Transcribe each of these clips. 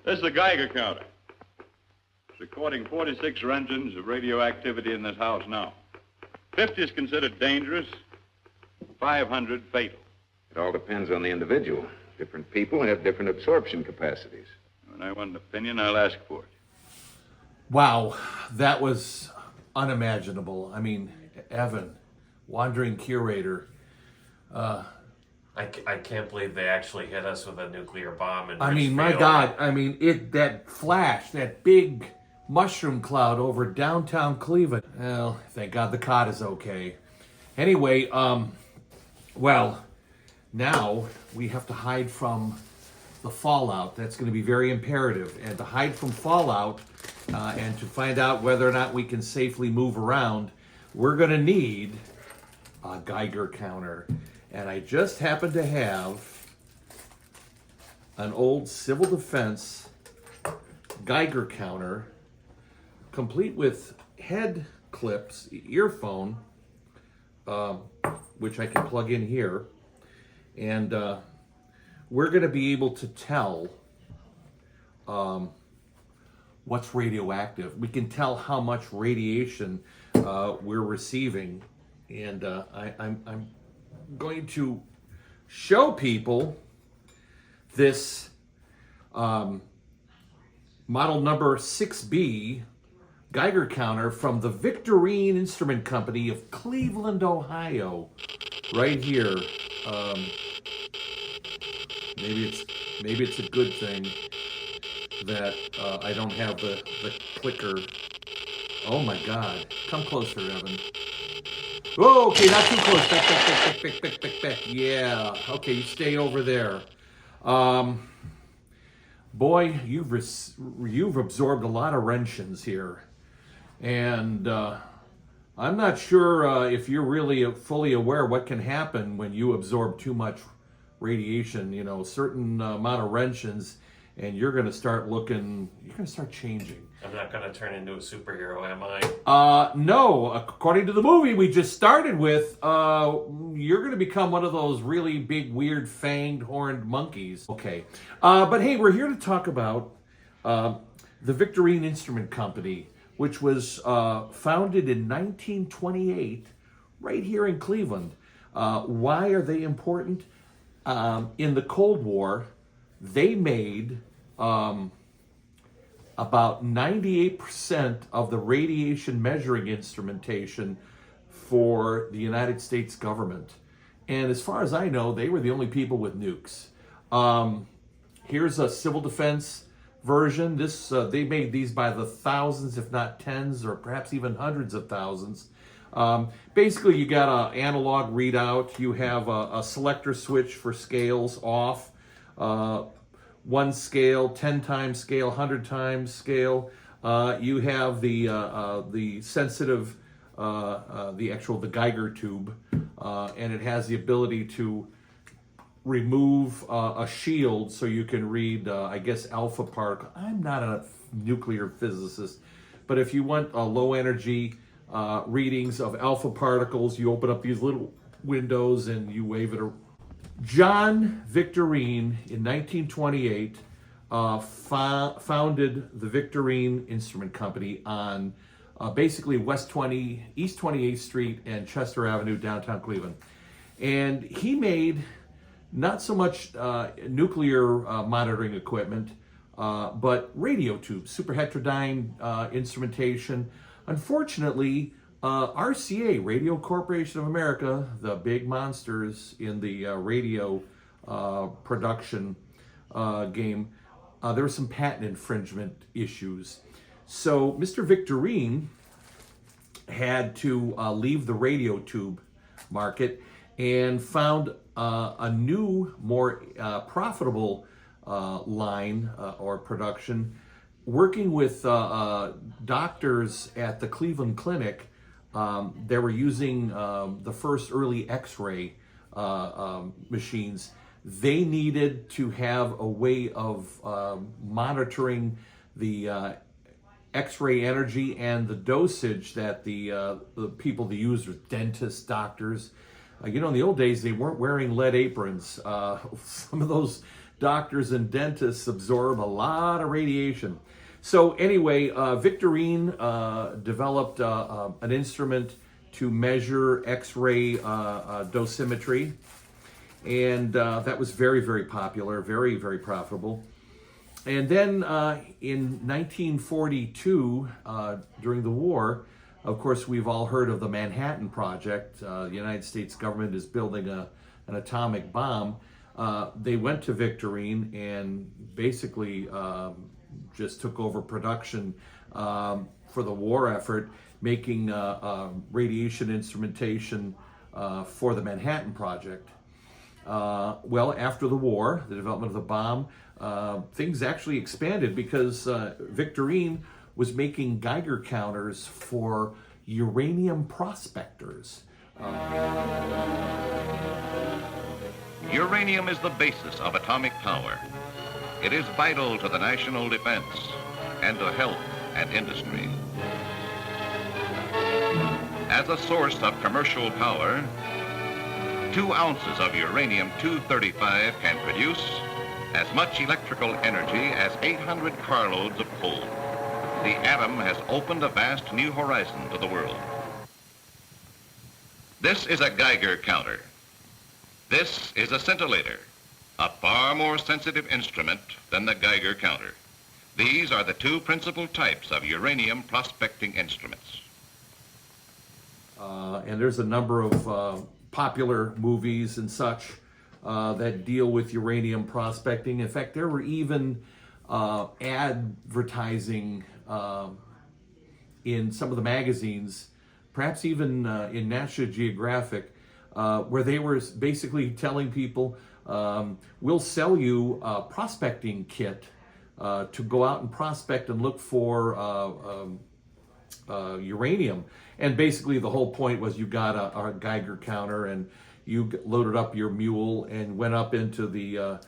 This is the Geiger counter. It's recording 46 Roentgens of radioactivity in this house now. 50 is considered dangerous, 500 fatal. It all depends on the individual. Different people have different absorption capacities. When I want an opinion, I'll ask for it. Wow, that was unimaginable. I mean, Evan, wandering curator. I can't believe they actually hit us with a nuclear bomb. I mean, my God. I mean, that flash, that big mushroom cloud over downtown Cleveland. Well, thank God the cot is okay. Anyway, well, now we have to hide from the fallout. That's going to be very imperative. And to hide from fallout and to find out whether or not we can safely move around, we're going to need a Geiger counter. And I just happen to have an old civil defense Geiger counter, complete with head clips, earphone, which I can plug in here. And we're going to be able to tell what's radioactive. We can tell how much radiation we're receiving. And I'm going to show people this model number 6B Geiger counter from the Victoreen Instrument Company of Cleveland, Ohio. Right here. Maybe it's a good thing that I don't have the clicker. Oh my God! Come closer, Evan. Oh, okay, not too close. Back. Yeah. Okay, you stay over there. Boy, you've absorbed a lot of Roentgens here, and I'm not sure if you're really fully aware what can happen when you absorb too much radiation. You know, a certain amount of Roentgens, and you're going to start changing. I'm not going to turn into a superhero, am I? No. According to the movie we just started with, you're going to become one of those really big, weird, fanged, horned monkeys. Okay. But hey, we're here to talk about the Victoreen Instrument Company, which was founded in 1928 right here in Cleveland. Why are they important? In the Cold War, they made about 98% of the radiation measuring instrumentation for the United States government. And as far as I know, they were the only people with nukes. Here's a civil defense version. They made these by the thousands, if not tens, or perhaps even hundreds of thousands. Basically, you got an analog readout. You have a selector switch for scales off. One scale, 10 times scale, 100 times scale. You have the sensitive, the Geiger tube, and it has the ability to remove a shield so you can read, alpha particle. I'm not a nuclear physicist, but if you want low energy readings of alpha particles, you open up these little windows and you wave it around. John Victoreen, in 1928, founded the Victoreen Instrument Company on basically East 28th Street and Chester Avenue, downtown Cleveland. And he made not so much nuclear monitoring equipment, but radio tubes, superheterodyne instrumentation. Unfortunately, RCA, Radio Corporation of America, the big monsters in the radio production game, there were some patent infringement issues. So Mr. Victoreen had to leave the radio tube market and found a new, more profitable line or production, working with doctors at the Cleveland Clinic. They were using the first early X-ray machines. They needed to have a way of monitoring the X-ray energy and the dosage that the people they used were dentists, doctors. In the old days, they weren't wearing lead aprons. Some of those doctors and dentists absorb a lot of radiation. So anyway, Victoreen developed an instrument to measure X-ray dosimetry, and that was very, very popular, very, very profitable. And then in 1942, during the war, of course, we've all heard of the Manhattan Project. The United States government is building an atomic bomb. They went to Victoreen and basically just took over production for the war effort, making radiation instrumentation for the Manhattan Project. Well, after the war, the development of the bomb, things actually expanded because Victoreen was making Geiger counters for uranium prospectors. Uranium is the basis of atomic power. It is vital to the national defense and to health and industry. As a source of commercial power, 2 ounces of uranium-235 can produce as much electrical energy as 800 carloads of coal. The atom has opened a vast new horizon to the world. This is a Geiger counter. This is a scintillator, a far more sensitive instrument than the Geiger counter. These are the 2 principal types of uranium prospecting instruments. And there's a number of popular movies and such that deal with uranium prospecting. In fact, there were even advertising in some of the magazines, perhaps even in National Geographic, where they were basically telling people, we'll sell you a prospecting kit to go out and prospect and look for uranium. And basically the whole point was you got a Geiger counter and you loaded up your mule and went up into the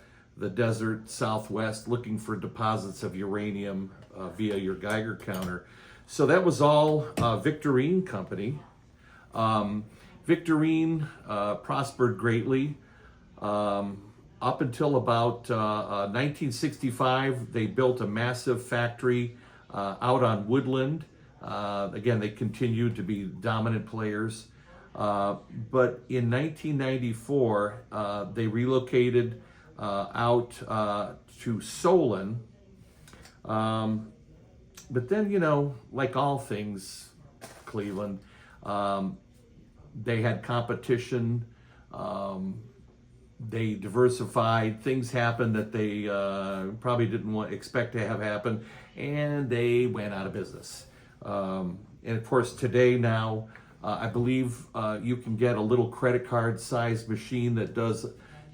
desert Southwest looking for deposits of uranium via your Geiger counter. So that was all Victoreen Company. Victoreen prospered greatly up until about 1965. They built a massive factory out on Woodland. Again, they continued to be dominant players. But in 1994, they relocated out to Solon. But then, you know, like all things, Cleveland, they had competition. They diversified. Things happened that they probably didn't expect to have happen, and they went out of business. And of course, today now, I believe you can get a little credit card sized machine that does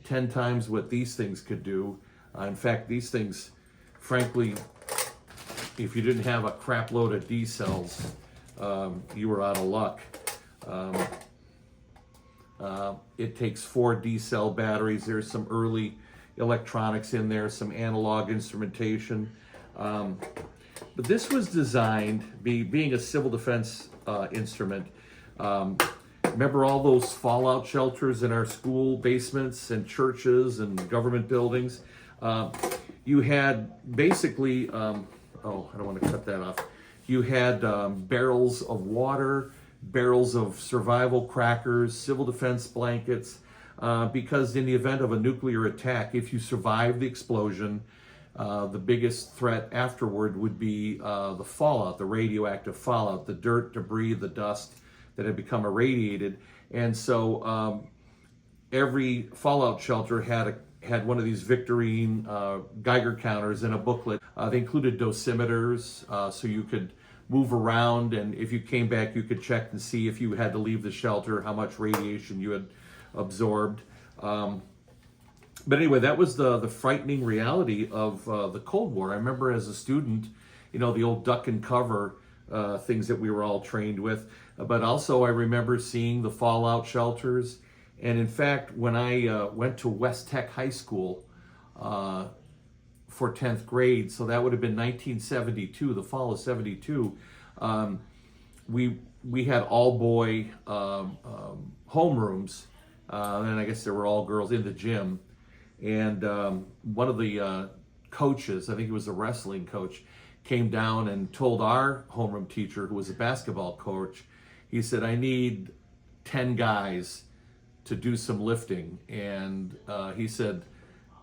10 times what these things could do. In fact, these things, frankly, if you didn't have a crap load of D cells, you were out of luck. It takes 4 D cell batteries. There's some early electronics in there, some analog instrumentation. But this was designed, being a civil defense instrument. Remember all those fallout shelters in our school basements and churches and government buildings? You had basically, oh, I don't want to cut that off. You had barrels of water, barrels of survival crackers, civil defense blankets, because in the event of a nuclear attack, if you survive the explosion, the biggest threat afterward would be the fallout, the radioactive fallout, the dirt, debris, the dust that had become irradiated. And so every fallout shelter had one of these Victoreen Geiger counters in a booklet. They included dosimeters, so you could move around, and if you came back, you could check and see if you had to leave the shelter, how much radiation you had absorbed. But anyway, that was the frightening reality of the Cold War. I remember as a student, you know, the old duck and cover things that we were all trained with. But also I remember seeing the fallout shelters. And in fact, when I went to West Tech High School for 10th grade, so that would have been 1972, the fall of 72, we had all-boy homerooms, and I guess there were all girls in the gym. And one of the coaches, I think he was a wrestling coach, came down and told our homeroom teacher, who was a basketball coach, he said, I need 10 guys to do some lifting. And he said,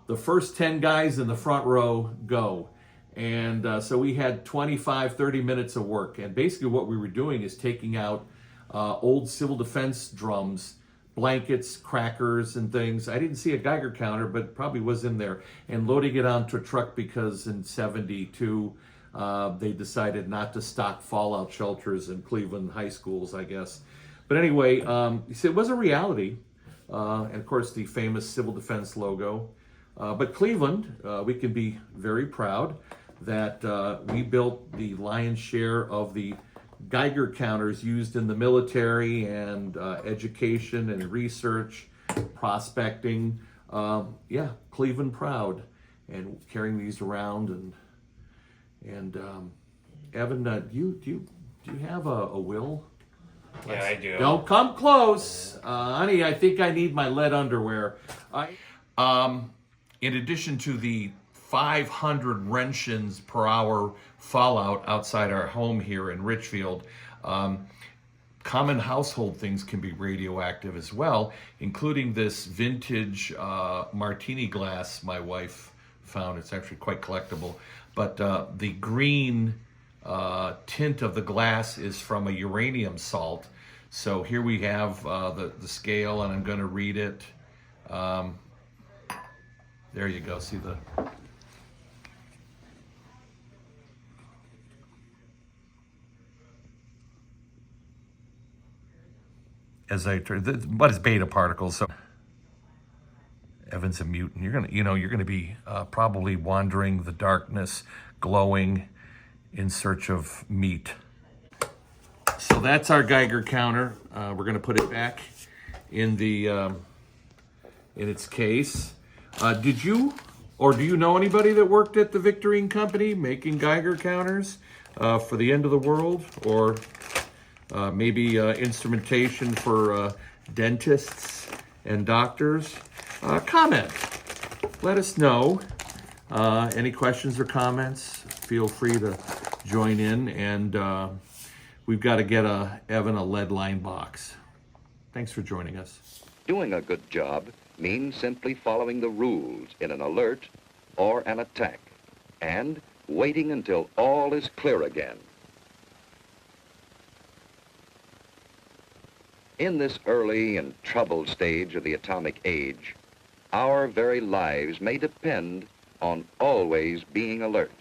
the first 10 guys in the front row go. And so we had 25, 30 minutes of work. And basically what we were doing is taking out old civil defense drums, blankets, crackers, and things. I didn't see a Geiger counter, but probably was in there. And loading it onto a truck because in 72, they decided not to stock fallout shelters in Cleveland high schools, I guess. But anyway, he said it was a reality. And of course, the famous civil defense logo. But Cleveland, we can be very proud that we built the lion's share of the Geiger counters used in the military and education and research, prospecting. Yeah, Cleveland proud, and carrying these around. And Evan, do you have a will? Yeah, I do. Don't come close, honey. I think I need my lead underwear. In addition to the 500 Roentgens per hour fallout outside our home here in Richfield, common household things can be radioactive as well, including this vintage martini glass my wife found. It's actually quite collectible, but the green tint of the glass is from a uranium salt. So here we have the scale, and I'm going to read it. There you go. See the... As I turn, what is beta particles? So Evan's a mutant. You're gonna be probably wandering the darkness, glowing in search of meat. So that's our Geiger counter. We're gonna put it back in the in its case. Did you or do you know anybody that worked at the Victoreen company making Geiger counters for the end of the world, or maybe instrumentation for dentists and doctors? Comment. Let us know. Any questions or comments, feel free to join in. And we've got to get Evan a lead line box. Thanks for joining us. Doing a good job means simply following the rules in an alert or an attack, and waiting until all is clear again. In this early and troubled stage of the atomic age, our very lives may depend on always being alert.